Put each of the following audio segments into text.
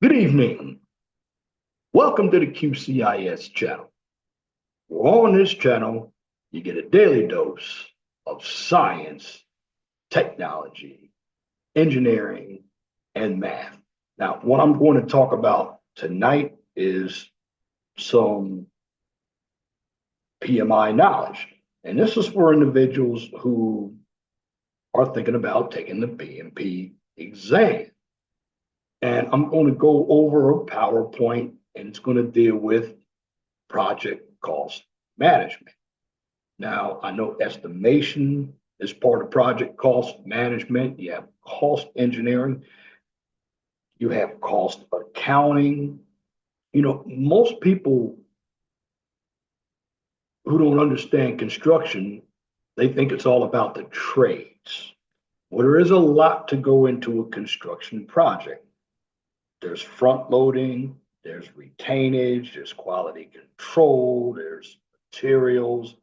Good evening. Welcome to the QCIS channel. Well, on this channel, you get a daily dose of science, technology, engineering, and math. Now, what I'm going to talk about tonight is some PMI knowledge. And this is for individuals who are thinking about taking the PMP exam. And I'm going to go over a PowerPoint and it's going to deal with project cost management. Now, I know estimation is part of project cost management. You have cost engineering, you have cost accounting. Most people who don't understand construction, they think it's all about the trades. Well, there is a lot to go into a construction project. There's front loading, there's retainage, there's quality control, there's materials.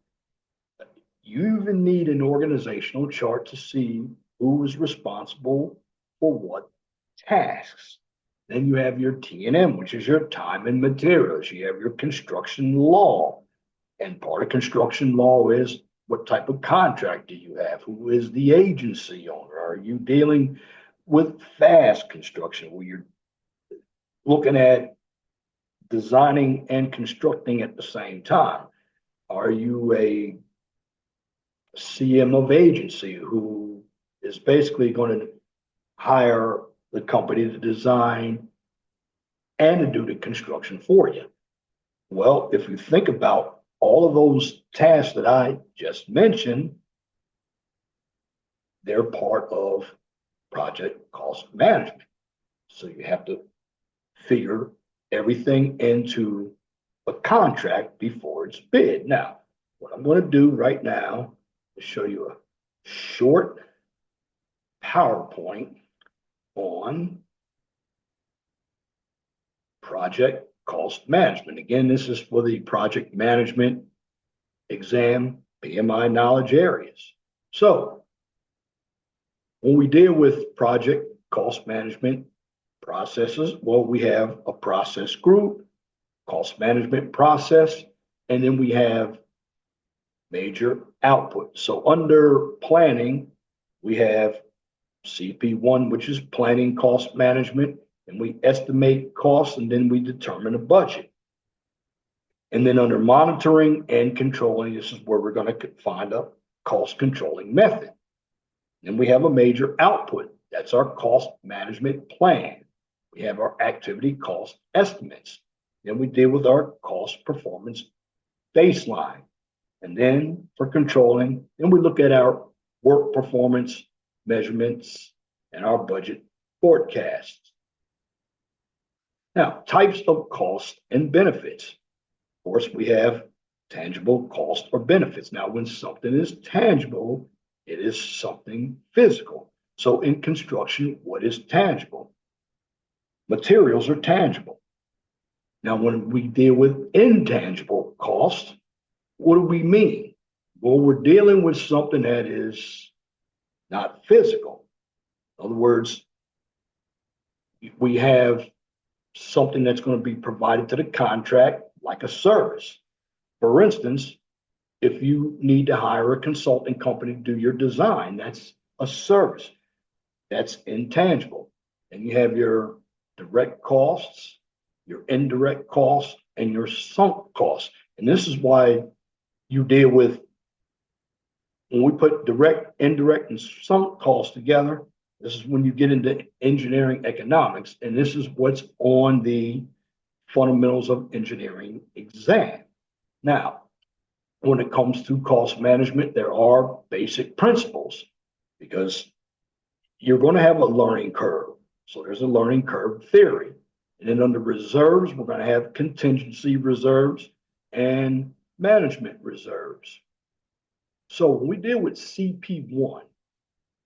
You even need an organizational chart to see who is responsible for what tasks. Then you have your T&M, which is your time and materials. You have your construction law. And part of construction law is what type of contract do you have? Who is the agency owner? Are you dealing with fast construction where you're looking at designing and constructing at the same time? Are you a CM of agency who is basically going to hire the company to design and to do the construction for you? Well, if you think about all of those tasks that I just mentioned, they're part of project cost management. So you have to figure everything into a contract before it's bid. Now, what I'm going to do right now is show you a short PowerPoint on project cost management. Again, this is for the project management exam PMI knowledge areas. So when we deal with project cost management processes, well, we have a process group, cost management process, and then we have major output. So under planning, we have CP1, which is planning cost management, and we estimate costs and then we determine a budget. And then under monitoring and controlling, this is where we're going to find a cost controlling method. And we have a major output. That's our cost management plan. We have our activity cost estimates. Then we deal with our cost performance baseline. And then for controlling, then we look at our work performance measurements and our budget forecasts. Now, types of costs and benefits. Of course, we have tangible cost or benefits. Now, when something is tangible, it is something physical. So in construction, what is tangible? Materials are tangible. Now, when we deal with intangible costs, what do we mean? Well, we're dealing with something that is not physical. In other words, we have something that's going to be provided to the contract like a service. For instance, if you need to hire a consulting company to do your design, that's a service. That's intangible. And you have your direct costs, your indirect costs, and your sunk costs. And this is why you deal with, when we put direct, indirect, and sunk costs together, this is when you get into engineering economics, and this is what's on the fundamentals of engineering exam. Now, when it comes to cost management, there are basic principles because you're going to have a learning curve. So there's a learning curve theory. And then under reserves, we're going to have contingency reserves and management reserves. So when we deal with CP1,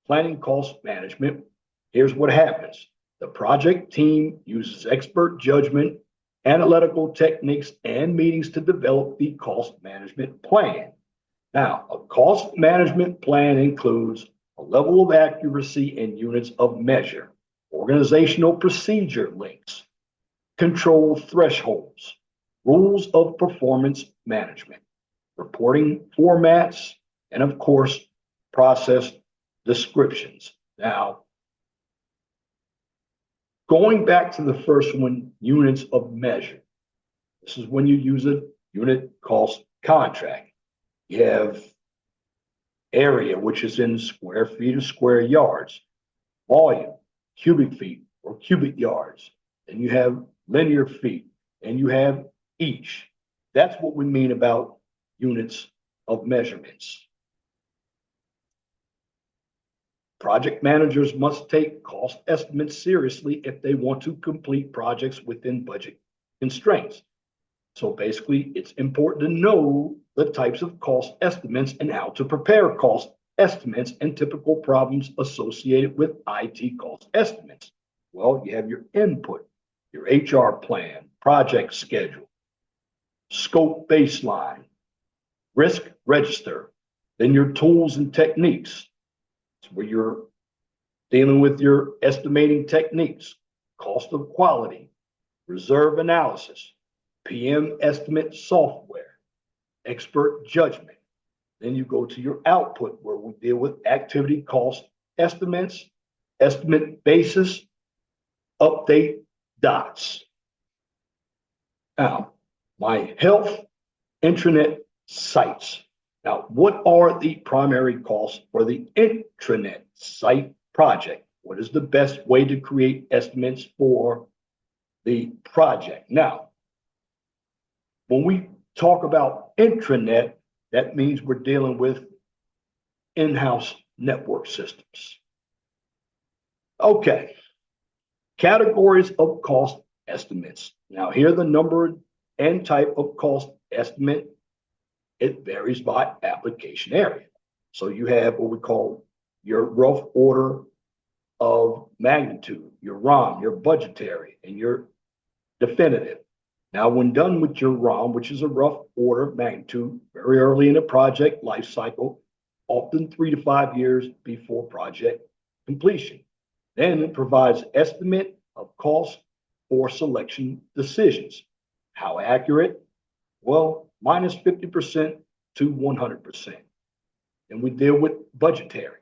planning cost management, here's what happens. The project team uses expert judgment, analytical techniques, and meetings to develop the cost management plan. Now, a cost management plan includes a level of accuracy in units of measure, organizational procedure links, control thresholds, rules of performance management, reporting formats, and of course, process descriptions. Now, going back to the first one, units of measure. This is when you use a unit cost contract. You have area, which is in square feet or square yards, volume, cubic feet or cubic yards, and you have linear feet, and you have each. That's what we mean about units of measurements. Project managers must take cost estimates seriously if they want to complete projects within budget constraints. So basically, it's important to know the types of cost estimates and how to prepare cost estimates and typical problems associated with IT cost estimates. Well, you have your input, your HR plan, project schedule, scope baseline, risk register, then your tools and techniques. It's where you're dealing with your estimating techniques, cost of quality, reserve analysis, PM estimate software, expert judgment. Then you go to your output where we deal with activity cost estimates, estimate basis, update dots. Now, my health intranet sites. Now, what are the primary costs for the intranet site project? What is the best way to create estimates for the project? Now, when we talk about intranet, that means we're dealing with in-house network systems. Okay, categories of cost estimates. Now, here the number and type of cost estimate, it varies by application area. So you have what we call your rough order of magnitude, your ROM, your budgetary, and your definitive. Now, when done with your ROM, which is a rough order of magnitude, very early in a project life cycle, often 3 to 5 years before project completion. Then it provides estimate of cost for selection decisions. How accurate? Well, minus 50% to 100%. And we deal with budgetary.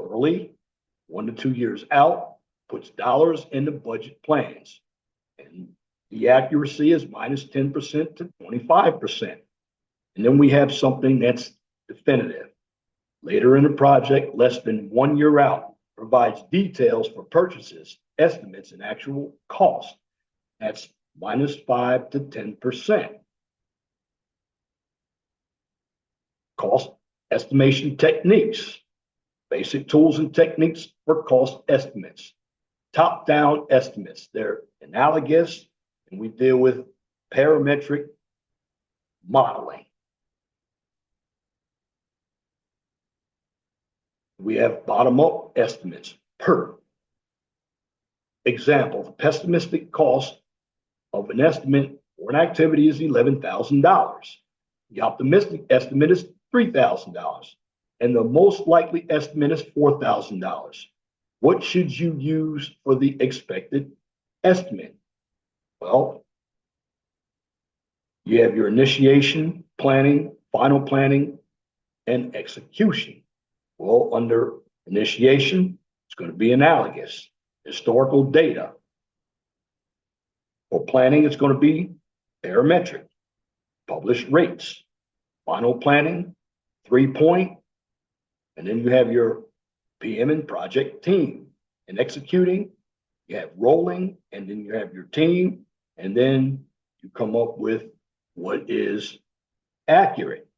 Early, 1 to 2 years out, puts dollars into budget plans. And the accuracy is minus 10% to 25%. And then we have something that's definitive. Later in the project, less than 1 year out, provides details for purchases, estimates, and actual cost. That's minus 5 to 10%. Cost estimation techniques, basic tools and techniques for cost estimates. Top-down estimates, they're analogous, and we deal with parametric modeling. We have bottom-up estimates per example. The pessimistic cost of an estimate for an activity is $11,000. The optimistic estimate is $3,000, and the most likely estimate is $4,000. What should you use for the expected estimate? Well, you have your initiation, planning, final planning, and execution. Well, under initiation, it's going to be analogous, historical data. For planning, it's going to be parametric, published rates. Final planning, 3-point, and then you have your PM and project team. And executing, you have rolling, and then you have your team, and then you come up with what is accurate.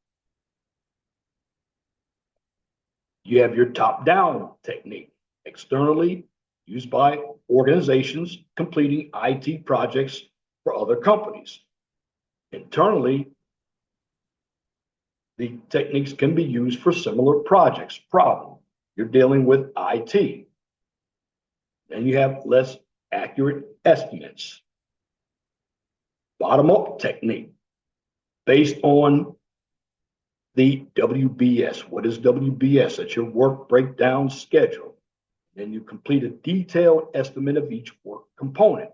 You have your top-down technique, externally used by organizations completing IT projects for other companies. Internally, the techniques can be used for similar projects. Problem, you're dealing with IT. Then you have less accurate estimates. Bottom-up technique, based on the WBS. What is WBS? That's your work breakdown schedule. Then you complete a detailed estimate of each work component.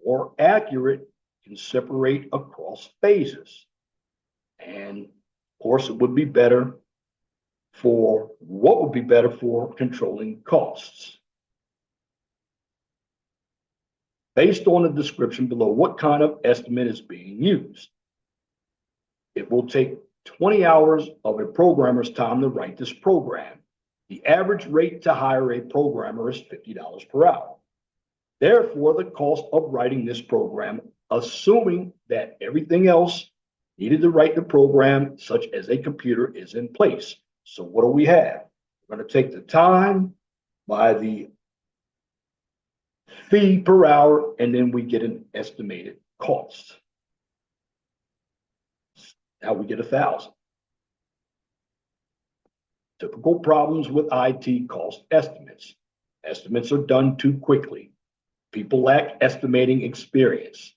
more accurate, can separate across phases. And of course, it would be better for what would be better for controlling costs. Based on the description below, what kind of estimate is being used? It will take 20 hours of a programmer's time to write this program. The average rate to hire a programmer is $50 per hour. Therefore, the cost of writing this program, assuming that everything else needed to write the program, such as a computer, is in place. So what do we have? We're going to take the time by the fee per hour, and then we get an estimated cost. Now we get 1,000. Typical problems with IT cost estimates. Estimates are done too quickly. People lack estimating experience.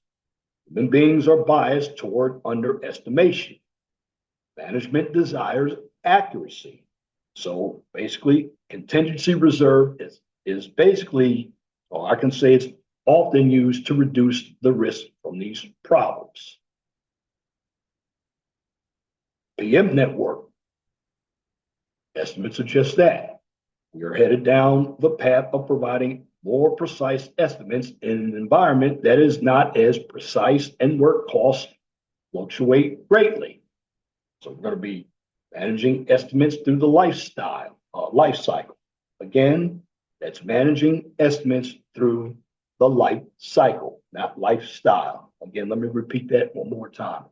Human beings are biased toward underestimation. Management desires accuracy. So basically, contingency reserve is basically, or I can say it's often used to reduce the risk from these problems. PM network. Estimates are just that. We are headed down the path of providing more precise estimates in an environment that is not as precise and where costs fluctuate greatly. So we're going to be managing estimates through the life cycle. Again, that's managing estimates through the life cycle, not lifestyle. Again, let me repeat that one more time.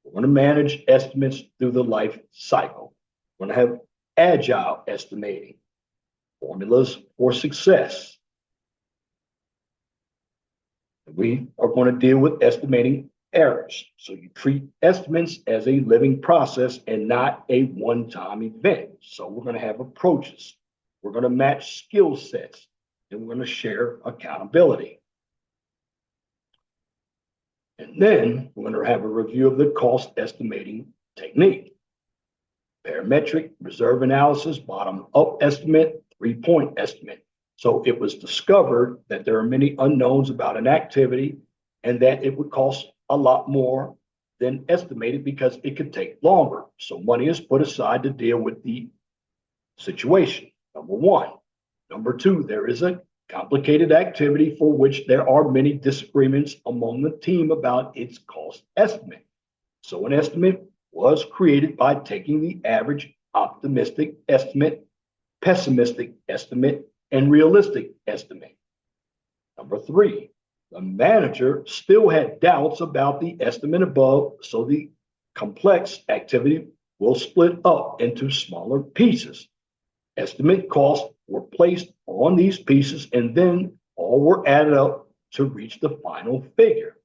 We're going to manage estimates through the life cycle. We're going to have agile estimating, formulas for success. We are going to deal with estimating errors. So you treat estimates as a living process and not a one-time event. So we're going to have approaches. We're going to match skill sets, and we're going to share accountability. And then we're going to have a review of the cost estimating technique. Parametric, reserve analysis, bottom-up estimate, three-point estimate. So it was discovered that there are many unknowns about an activity and that it would cost a lot more than estimated because it could take longer. So money is put aside to deal with the situation, number one. Number two, there is a complicated activity for which there are many disagreements among the team about its cost estimate. So an estimate was created by taking the average optimistic estimate, pessimistic estimate, and realistic estimate. Number three, the manager still had doubts about the estimate above, so the complex activity will split up into smaller pieces. Estimate costs were placed on these pieces and then all were added up to reach the final figure.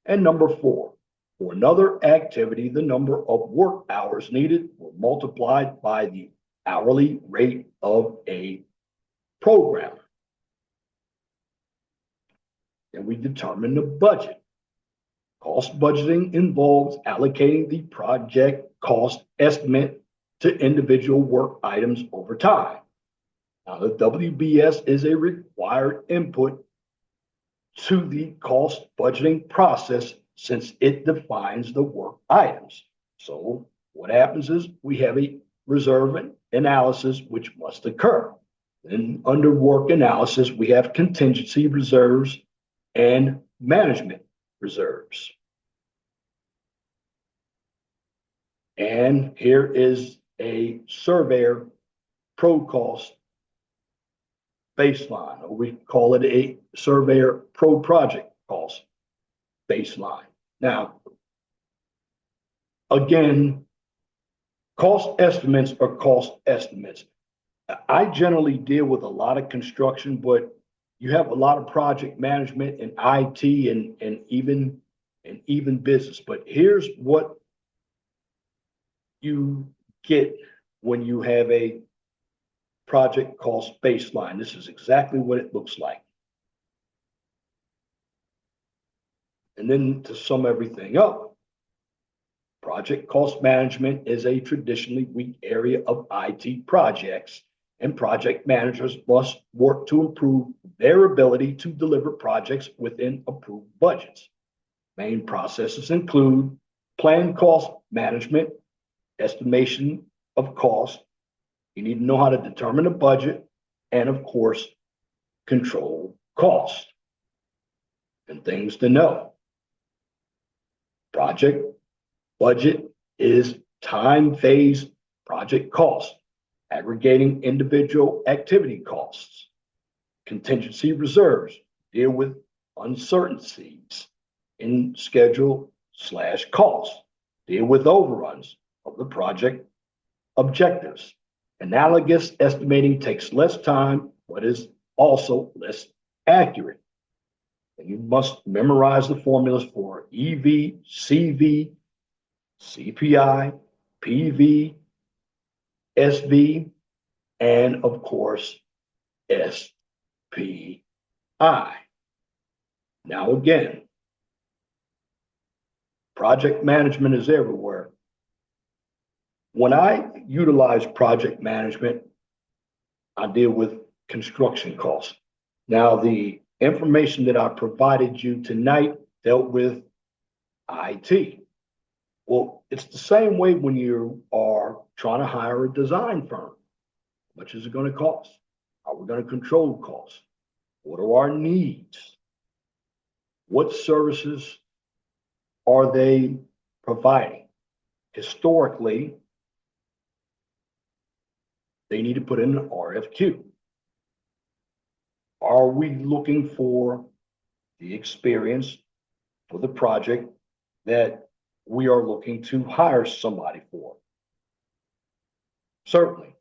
And number four, for another activity, the number of work hours needed were multiplied by the hourly rate of a programmer. And we determine the budget. Cost budgeting involves allocating the project cost estimate to individual work items over time. Now, the WBS is a required input to the cost budgeting process since it defines the work items. So what happens is we have a reserve analysis which must occur. Then under work analysis, we have contingency reserves and management reserves. And here is a surveyor pro cost baseline, or we call it a surveyor pro project cost baseline. Now, again, cost estimates are cost estimates. I generally deal with a lot of construction, but you have a lot of project management and IT and even business. But here's what you get when you have a project cost baseline. This is exactly what it looks like. And then to sum everything up, project cost management is a traditionally weak area of IT projects, and project managers must work to improve their ability to deliver projects within approved budgets. Main processes include planned cost management, estimation of cost. You need to know how to determine a budget, and of course, control cost. And things to know. Project budget is time phase project cost, aggregating individual activity costs. Contingency reserves deal with uncertainties in schedule/cost, deal with overruns of the project objectives. Analogous estimating takes less time, but is also less accurate. And you must memorize the formulas for EV, CV, CPI, PV, SV, and of course, SPI. Now again, project management is everywhere. When I utilize project management, I deal with construction costs. Now, the information that I provided you tonight dealt with IT. Well, it's the same way when you are trying to hire a design firm. How much is it going to cost? How are we going to control costs? What are our needs? What services are they providing? Historically, they need to put in an RFQ. Are we looking for the experience for the project that we are looking to hire somebody for? Certainly.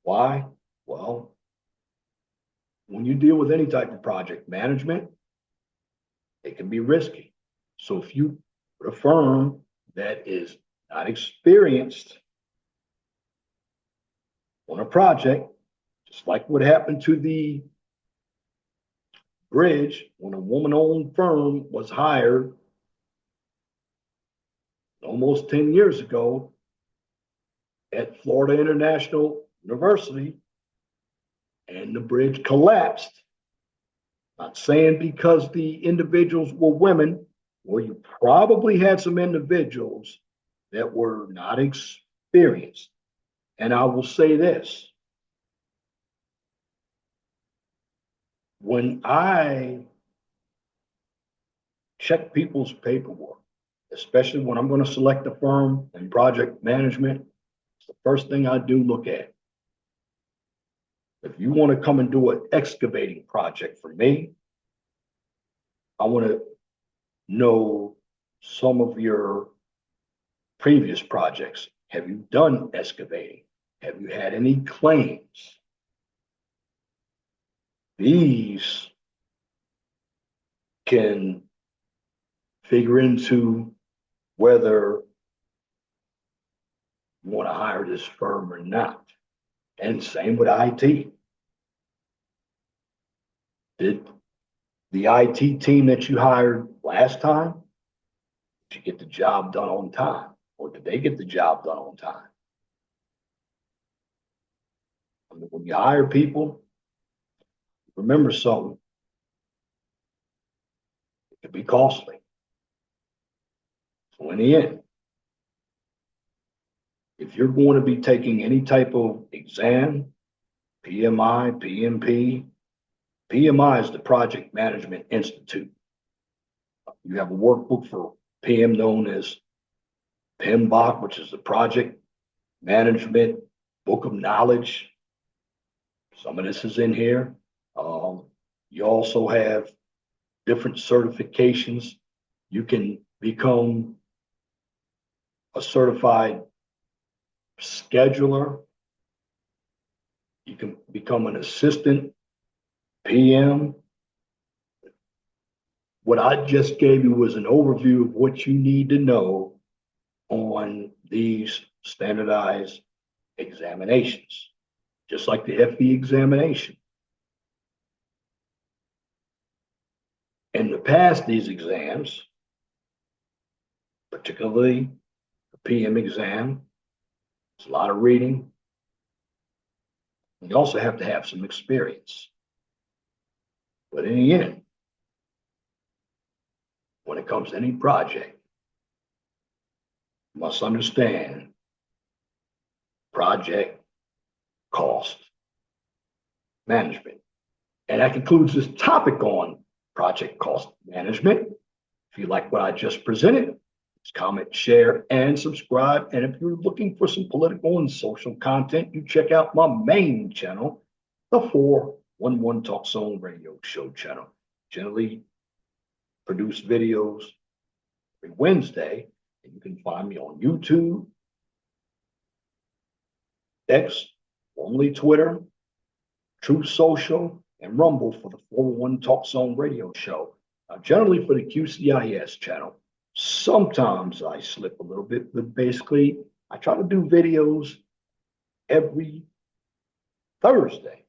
Why? Well, when you deal with any type of project management, it can be risky. So if you put a firm that is not experienced on a project, just like what happened to the bridge when a woman-owned firm was hired almost 10 years ago at Florida International University, and the bridge collapsed. Not saying because the individuals were women, well, you probably had some individuals that were not experienced. And I will say this. When I check people's paperwork, especially when I'm going to select a firm in project management, it's the first thing I do look at. If you want to come and do an excavating project for me, I want to know some of your previous projects. Have you done excavating? Have you had any claims? These can figure into whether you want to hire this firm or not. And same with IT. Did the IT team that you hired last time, did you get the job done on time? Or did they get the job done on time? I mean, when you hire people, remember something, it can be costly. So in the end, if you're going to be taking any type of exam, PMI, PMP, PMI is the Project Management Institute. You have a workbook for PM known as PMBOK, which is the Project Management Book of Knowledge. Some of this is in here. You also have different certifications. You can become a certified scheduler. You can become an assistant PM. What I just gave you was an overview of what you need to know on these standardized examinations, just like the FE examination. And to pass these exams, particularly the PM exam, it's a lot of reading, You also have to have some experience. But in the end, when it comes to any project, you must understand project cost management. And that concludes this topic on project cost management. If you like what I just presented, please comment, share, and subscribe. And if you're looking for some political and social content, you check out my main channel, the 411 Talk Zone Radio Show channel. Generally produce videos every Wednesday, and you can find me on YouTube, X, formerly Twitter, Truth Social, and Rumble for the 411 Talk Zone Radio Show. Generally for the QCIS channel. Sometimes I slip a little bit, but basically I try to do videos every Thursday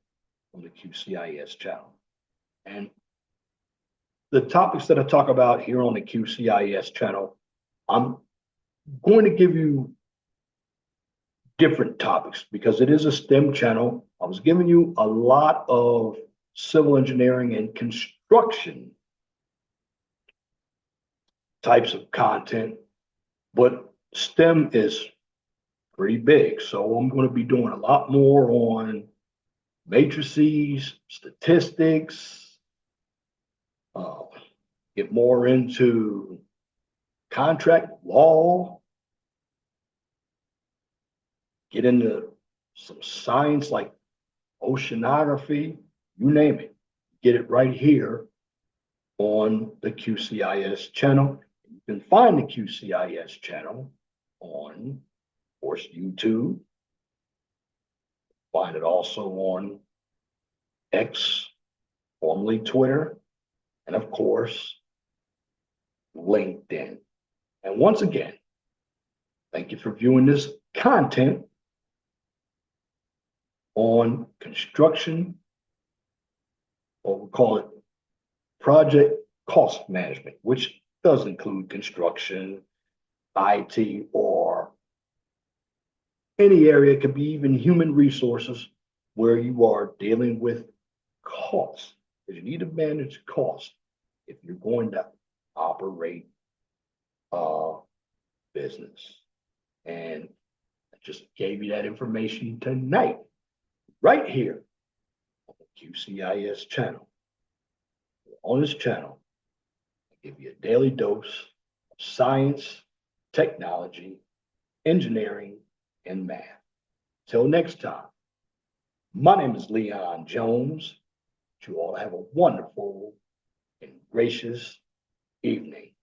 on the QCIS channel. And the topics that I talk about here on the QCIS channel, I'm going to give you different topics because it is a STEM channel. I was giving you a lot of civil engineering and construction types of content, but STEM is pretty big. So I'm going to be doing a lot more on matrices, statistics, get more into contract law, get into some science like oceanography, you name it. Get it right here on the QCIS channel. You can find the QCIS channel on, of course, YouTube. Find it also on X, formerly Twitter, and of course, LinkedIn. And once again, thank you for viewing this content on construction, or we call it project cost management, which does include construction, IT, or any area. It could be even human resources where you are dealing with costs. Because you need to manage costs if you're going to operate a business. And I just gave you that information tonight, right here on the QCIS channel. On this channel, I give you a daily dose of science, technology, engineering, and math. Till next time, my name is Leon Jones. You all have a wonderful and gracious evening.